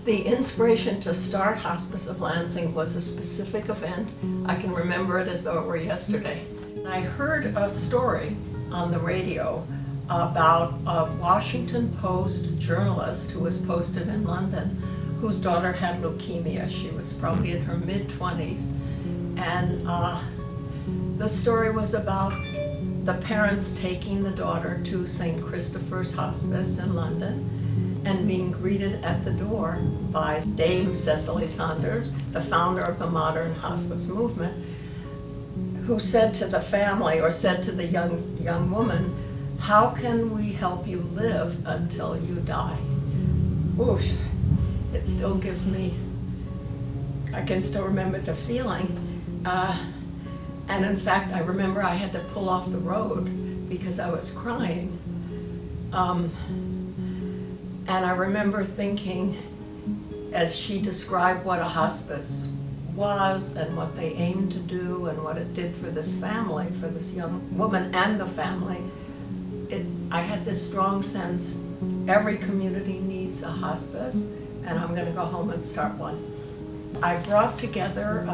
The inspiration to start Hospice of Lansing was a specific event. I can remember it as though it were yesterday. I heard a story on the radio about a Washington Post journalist who was posted in London whose daughter had leukemia. She was probably in her mid-20s. And the story was about the parents taking the daughter to St. Christopher's Hospice in London and being greeted at the door by Dame Cicely Saunders, the founder of the modern hospice movement, who said to the family, or said to the young woman, "How can we help you live until you die?" Oof, it still gives me, I can still remember the feeling. And in fact, I remember I had to pull off the road because I was crying. And I remember thinking, as she described what a hospice was and what they aimed to do and what it did for this family, for this young woman and the family, I had this strong sense, every community needs a hospice, and I'm going to go home and start one. I brought together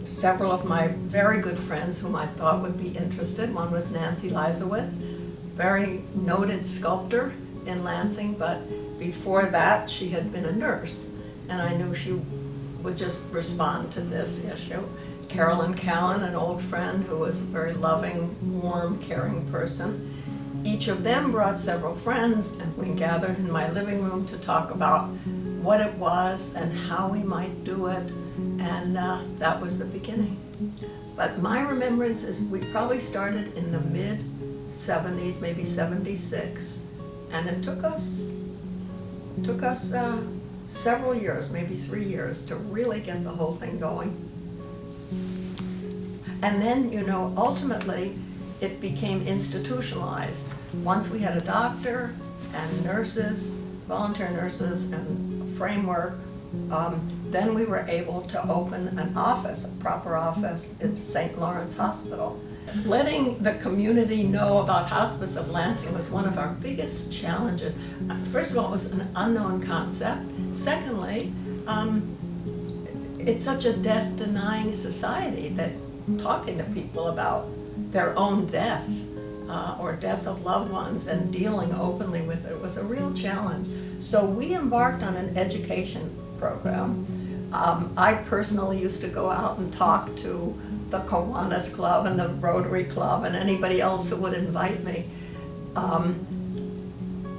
several of my very good friends whom I thought would be interested. One was Nancy Leisowitz, very noted sculptor in Lansing, but before that she had been a nurse, and I knew she would just respond to this issue. Carolyn Callan, an old friend who was a very loving, warm, caring person. Each of them brought several friends, and we gathered in my living room to talk about what it was and how we might do it, and that was the beginning. But my remembrance is we probably started in the mid-70s, maybe 76, and it took us several years, maybe 3 years, to really get the whole thing going. And then, ultimately, it became institutionalized. Once we had a doctor and nurses, volunteer nurses, and a framework, then we were able to open an office, a proper office, at St. Lawrence Hospital. Letting the community know about Hospice of Lansing was one of our biggest challenges. First of all, it was an unknown concept. Secondly, it's such a death-denying society that talking to people about their own death or death of loved ones and dealing openly with it was a real challenge. So we embarked on an education program. I personally used to go out and talk to the Kiwanis Club and the Rotary Club and anybody else who would invite me,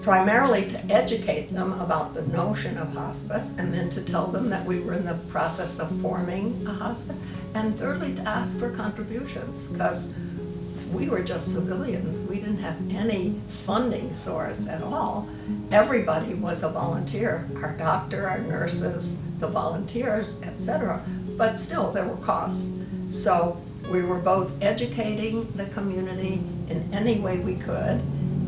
primarily to educate them about the notion of hospice, and then to tell them that we were in the process of forming a hospice, and thirdly to ask for contributions, because we were just civilians. We didn't have any funding source at all. Everybody was a volunteer, our doctor, our nurses, the volunteers, etc. But still, there were costs. So we were both educating the community in any way we could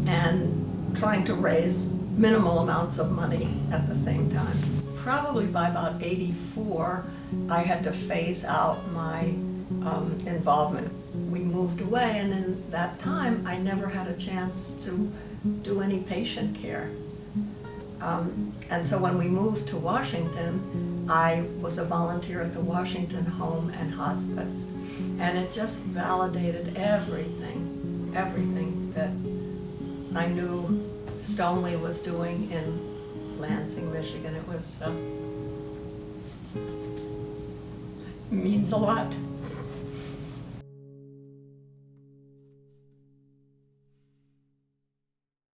and trying to raise minimal amounts of money at the same time. Probably by about '84, I had to phase out my involvement. We moved away, and in that time, I never had a chance to do any patient care. And so when we moved to Washington, I was a volunteer at the Washington Home and Hospice, and it just validated everything that I knew Stoneleigh was doing in Lansing, Michigan. It was means a lot.